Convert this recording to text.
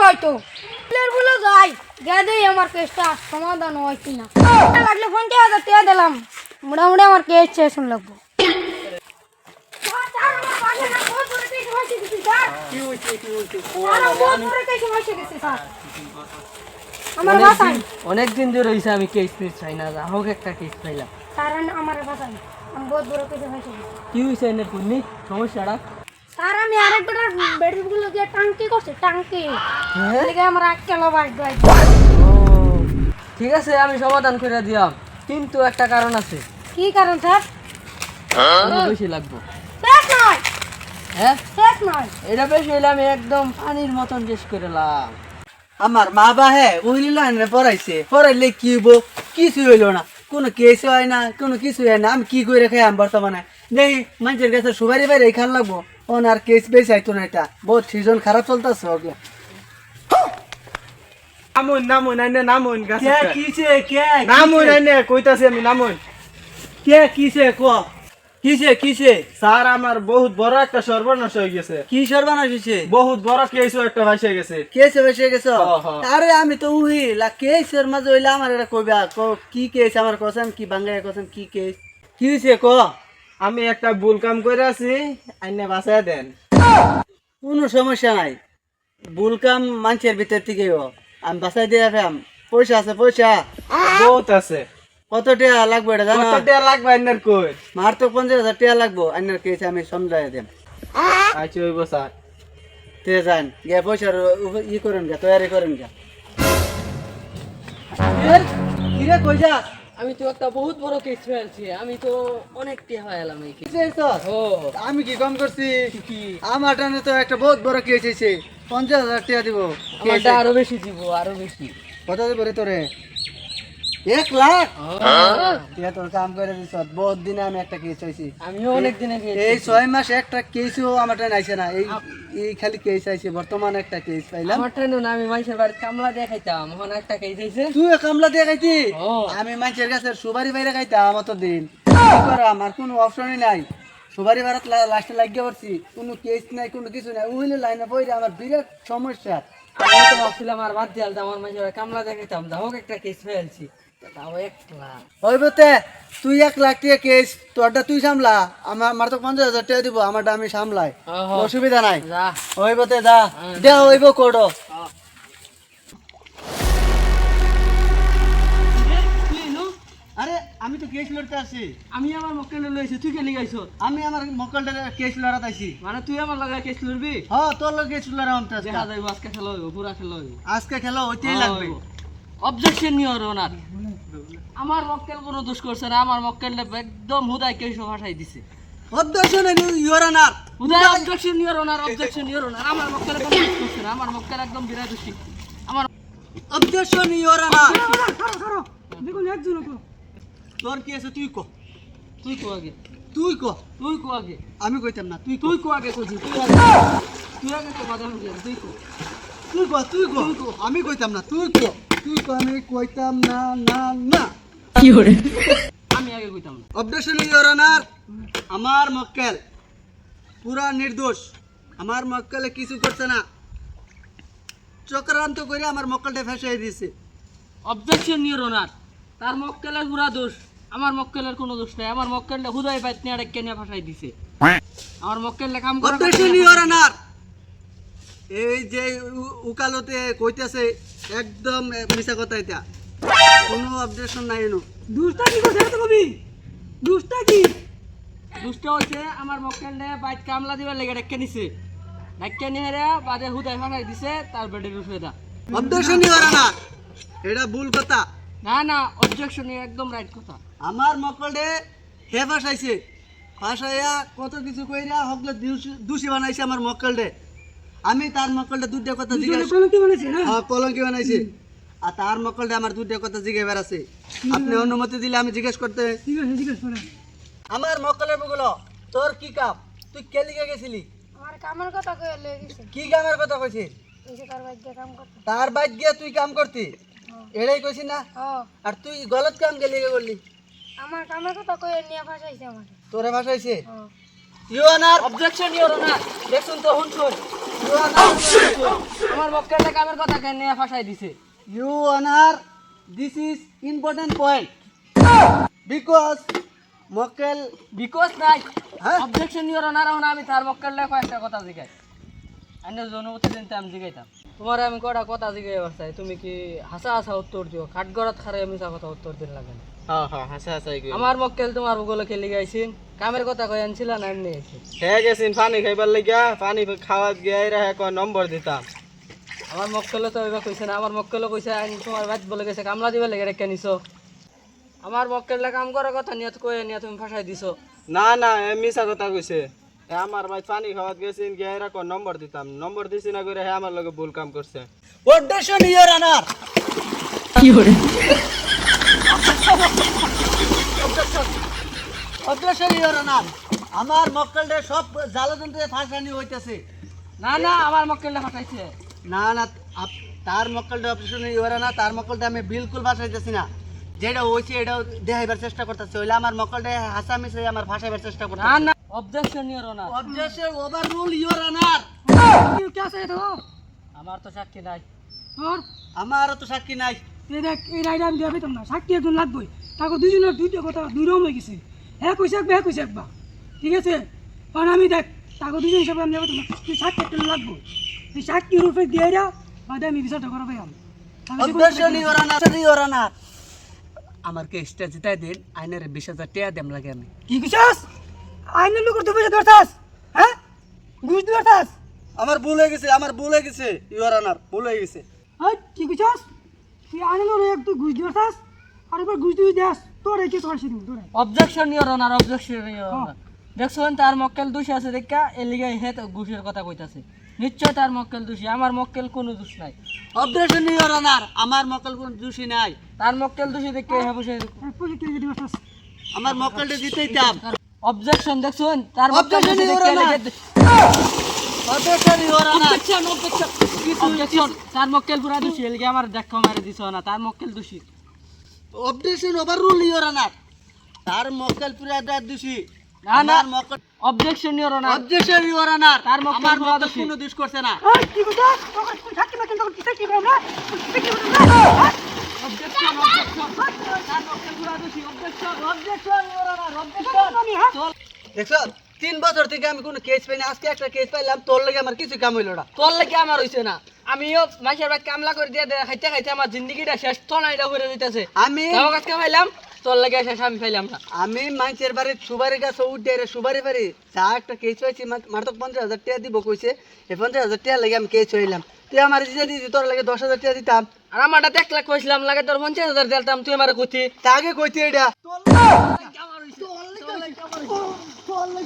হয়তো বলে যাই গেদেই আমার কেসটা সমাধান হয় কিনা লাগলে 50,000 টাকা দিলাম মোটামুটি আমার কেস শেষ হন লাগবো অনেকদিন ধরে হয়েছে আমি কেস পেস চাই না হোক একটা কেস পাইলাম আমার বাসায় আমি বহুত বড় কেসে হয়েছে কি হয়েছে এনে পূর্ণি সমস্যাটা স্যার আমি আরেকবার বেডরুমগুলো দিয়ে টাঙ্কি করছি টাঙ্কি আমার আক্কেলো বাড়ি ও ঠিক আছে আমি সমাধান করে দিলাম কিন্তু একটা কারণ আছে কি কারণ স্যার বেশি লাগবে শেষ নয় হ্যাঁ শেষ নয় এটা বেশি হইলে আমি একদম পানির মতন শেষ করলাম আমার মা বাহে ওই লাইনে পড়াইছে পড়াইলে কি হইব কিছু হইলো না কোনো কেস হয় না কোনো কিছু হয় না আমি কি করে খাই আমি বর্তমানে দেখি মানুষের কাছে সুবারি বাইরে খান লাগবো ওনার কেস বেশি আইতো না এটা বহুত সিজন খারাপ চলতেছে ওগুলো নামুন নামুন আইনে নামুন গাছে কে কিছে কে নামুন আইনে কইতাছি আমি নামুন কে কিছে ক কিছে কিছে স্যার আমার বহুত বড় একটা সর্বনাশ হয়ে গেছে কি সর্বনাশ হইছে বহুত বড় কেস একটা ভাইসে গেছে কেসে বেসে গেছ হ্যাঁ। আরে আমি তো উহি লা কেসের মাঝে হইলে আমার এটা কইবা কি কেস আমার কসম কি বাংলায় কসম কি কেস কি হইছে ক আমি একটা ভুল কাম করে আছি আইনে বাঁচায় দেন কোনো সমস্যা নাই ভুল কাম মানুষের ভিতর থেকেই আমি বাসায় দিয়ে রাখাম পয়সা আছে পয়সা বহুত আছে কত টাকা লাগবে এটা জানো কত টাকা লাগবে আইনের কই মার তো 50,000 টাকা লাগবো আইনার কেস আমি সমঝাই দেম আচ্ছা হইব স্যার তে যান গিয়ে পয়সার ই করেন গা তৈরি করেন গা কিরে কই যা আমি তো একটা বহুত বড় কেস ফেলছি আমি তো অনেক টেহা এলাম এই কেস ও আমি কি কম করছি আমার টানে তো একটা বহুত বড় কেস হয়েছে 50,000 টাকা দিব আমারটা আরো বেশি দিব আরো বেশি কত দিব রে তোরে 1 লাখ তুই তোর কাম করে দিছ বহুত দিনে আমি একটা কেস হয়েছি আমিও অনেক দিনে এই 6 মাস একটা কেসও আমার টানে আইছে না এই এই খালি কেস আইছে বর্তমানে একটা কেস পাইলাম আমার ট্রেন না আমি মানুষের বাড়িতে কামলা দিয়ে খাইতাম এখন একটা কেস হয়েছে তুই কামলা দিয়ে খাইতি ও। আমি মানুষের কাছে সুবারি বাইরে খাইতাম অত দিন কি করা আমার কোনো অপশনই নাই সুবারি বারাত লাস্টে লাগিয়ে পড়ছি কোনো কেস নাই কোনো কিছু নাই উইলে লাইনে পড়ে আমার বিরাট সমস্যা আমি তো ভাবছিলাম আর বাদ দিয়ে আমার মানুষের বাড়িতে কামলা দিয়ে খাইতাম হোক একটা কেস ফেলছি তাও 1 লাখ ওই বতে তুই 1 লাখ টাকা কেস তোরটা তুই সামলা আমার তো 50,000 টাকা দিব আমারটা আমি সামলাই ওহো। অসুবিধা নাই যা ওই বতে দা দে হইব কোডো আরে আমি তো কেস লড়তে আসি আমি আমার মক্কেল লইছি তুই কেন গাইছ আমি আমার মক্কলটা কেস লড়াত আইছি মানে তুই আমার লাগা কেস লড়বি হ্যাঁ তোর লোক কেস লড়াম তো দেখা যাইব আজকে খেলা হইব পুরা খেলা হইব আজকে খেলা হইতেই লাগবে অবজেকশন নিয়র ওনার আমার মক্কেল কোনো দোষ করছে না আমার মক্কেল একদম হুদাই কেস ভাষাই দিছে অবজেকশন ইওর অনার হুদাই অবজেকশন নিয়র ওনার আমার মক্কেল কোনো দোষ করছে না আমার মক্কেল একদম বিরাট দোষী আমার অবজেকশন ইওর অনার দেখুন একজন তোর কি আছে তুই ক তুই কো আগে তুই ক তুই কো আগে আমি কইতাম না তুই তুই কো আগে কইছি তুই আগে তো কথা বলছিস তুই কো তুই ক আমি কইতাম না তুই ক আমি কইতাম না না না আমি আগে কইতাম না অবজেকশন ইওর অনার আমার মক্কেল পুরা নির্দোষ আমার মক্কেলে কিছু করছে না চক্রান্ত করে আমার মক্কেলটা ফেসাই দিয়েছে অবজেকশন নিয়র ওনার তার মক্কেলের পুরা দোষ আমার মক্কেলের কোনো দোষ নাই আমার মক্কেলটা হুদাই বাইত নিয়ে আরেক কেনিয়া ফাঁসাই দিছে আমার মক্কেলটা কাম করে অবজেকশন ইওর অনার এই যে উকালতে কইতেছে একদম মিছা কথা এটা কোনো অবজেকশন নাই এনো দুষ্টা কি করছে তো কবি দুষ্টা কি দুষ্টা হইছে আমার মক্কেলটা বাইত কামলা দিবার লেগে রেখে নিছে রেখে নিয়ে রে বাদে হুদাই ফাঁসাই দিছে তার বেডের উপরে দা অবজেকশন ইওর অনার এটা ভুল কথা না না অবজেকশন একদম রাইট কথা আমার মক্কলে হে ফাঁসাইছে ফাঁসাইয়া কত কিছু কইরা হকলে দোষী বানাইছে আমার মক্কলে আমি তার মক্কলটা দুইটা কথা জিজ্ঞাসা কলঙ্কি বানাইছে না হ্যাঁ কলঙ্কি বানাইছে আর তার মক্কলটা আমার দুইটা কথা জিজ্ঞাসা বেড়াছে আপনি অনুমতি দিলে আমি জিজ্ঞেস করতে জিজ্ঞেস করে আমার মক্কলের বগুলো তোর কি কাম তুই কে লিখে গেছিলি আমার কামের কথা কয়ে লয়ে গেছে কি কামের কথা কইছি এসে তার বাইক দিয়ে কাম করতে তার বাইক গিয়া তুই কাম করতি এটাই কইছি না ও আর তুই গলত কাম কে লিখে করলি আমার কামের কথা কয়ে নিয়ে ফাঁসাইছে আমার তোরে ভাষাইছে ও ইউ অনার অবজেকশন ইওর ওনার দেখুন তো হুন শুন আমার মক্কেলটা কামের কথা কেন নিয়ে ফাঁসাই দিছে your honour this is important point because মক্কেল বিকজ নাই হ্যাঁ? অবজেকশন ইওর অনার এখন আমি তার মক্কেলটা কয়েকটা কথা জিগাই আইনে জনমতি দিনতে আমি জিগাইতাম তোমার আমি কটা কথা জিগাই চাই তুমি কি হাসা হাসা উত্তর দিও কাঠগড়াত খারে মিছা কথা উত্তর দিন লাগে না হ্যাঁ হ্যাঁ হাসা হাসাই কই আমার মক্কেল তোমার বগলে খেলি গাইছেন কামের কথা কই আনছিল না এমনি আইছে হ্যাঁ গেছিন পানি খাইবার লাগিয়া পানি খাওয়াত গিয়া রে কয় নম্বর দিতাম আমার মক্কেলে তো এবার কইছে না আমার মক্কেলে কইছে আইন তোমার বাইত বলে গেছে কামলা দিবে লেগে রেখে নিছো আমার মক্কেলটা কাম করার কথা নিয়ে কয়ে নিয়ে তুমি ফাঁসাই দিছো না না এ মিছা কথা কইছে আমার ভাই পানি খাওয়াত গেছিন গিয়া রে কয় নম্বর দিতাম নম্বর দিছি না করে হ্যাঁ আমার লগে ভুল কাম করছে objection your honour objection your honour আমার মক্কেলদের সব জালযন্ত্রে ফাঁসানি হইতেছে না না আমার মক্কেলটা ফাঁসাইছে না না তার মক্কেলটা অবজেকশন ইওর অনার তার মক্কেলটা আমি বিলকুল ফাঁসাইতেছি না যেটা হয়েছে এটাও দেখাইবার চেষ্টা করতেছে হইলে আমার মক্কেলটা হাসামিস হয়ে আমার ফাঁসাইবার চেষ্টা না করতেছে না objection your honour objection overrule your honour কে আছে এটা আমার তো সাক্ষী নাই তোর আমারও তো সাক্ষী নাই এই দেখ এই রাইডা আমি দেবে তোমরা সাক্ষী একজন লাগবেই তাকে দুজনের দুইটা কথা দুই রকম হয়ে গেছে হ্যাঁ কইছে একবার হ্যাঁ কইছে একবার ঠিক আছে কারণ আমি দেখ তাকে দুজন হিসাবে আমি দেবো তোমরা তুই সাক্ষী একটা লাগবো তুই সাক্ষী রূপে দিয়ে যা বাদে আমি বিচারটা করাবো আমি objection your honour your honour আমার কেসটা জিতাই দিন আইনের 20,000 টাকা দেম লাগে আমি কি কইছাস আইনের লোক তো পয়সা ধরতাস হ্যাঁ ঘুষ ধরতাস আমার ভুল হয়ে গেছে ইওর অনার ভুল হয়ে গেছে হ্যাঁ কি কইছাস তুই আইনের লোক একটু ঘুষ ধরতাস আর একবার ঘুষ দিয়ে দেস তোর এই কেস করছিস তোর objection your honour objection your honour দেখছেন তার মক্কেল দোষী আছে দেখা এর লিগে হে তো ঘুষের কথা কইতাছে নিশ্চয় তার মক্কেল দোষী আমার মক্কেল কোনো দোষ নাই অবজেকশন ইওর অনার আমার মক্কেল কোন দোষী নাই তার মক্কেল দোষী দেখে হে বসে পুলিশ কে দিবস আমার মক্কেলটা জিতেই দাম অবজেকশন দেখছেন তার মক্কেল Objection, দোষী Your দেখে Honor. Objection your honour objection তার মক্কেল পুরা দোষী এর লিগে আমার দেখা মারে দিছ না তার মক্কেল দোষী অবজেকশন ওভাররুল ইওর অনার তার মক্কেল পুরা দোষী না না আমার মক্কেল objection your honour objection your honour তার মক্কেল আমার পুরা মক্কেল দোষী কোনো দোষ করছে না কি কইছাস তুই সাক্ষী না কিন্তু সাক্ষী করব না অবজেকশন তার মক্কেল পুরা দোষী অবজেকশন ইওর অনার অবজেকশন চল দেখছো 3 বছর থেকে আমি কোনো কেস পাইনি আজকে একটা কেস পাইলাম তোর লাগে আমার কিছু কাম হইলো না তোর লাগে আমার হইছে না আমিও মাসের ভাই কামলা করে দিয়ে খাইতে খাইতে আমার জিন্দগিটা শেষ তো না এটা হয়ে দিতেছে আমি তাও কাজকে পাইলাম তোর লাগে শেষ আমি পাইলাম না আমি মানুষের বাড়ি সুবারি গাছ উঠে রে সুবারি বাড়ি যা একটা কেস হয়েছে মাত্র 50,000 টাকা দিব কইছে এই 50,000 টাকা লাগে আমি কেস হইলাম তুই আমার দিয়ে দিতি তোর লাগে 10,000 টাকা দিতাম আর আমারটা 1 লাখ কইছিলাম লাগে তোর 50,000 দিতাম তুই আমার কইতি তা আগে কইতে এটা তোর লাগে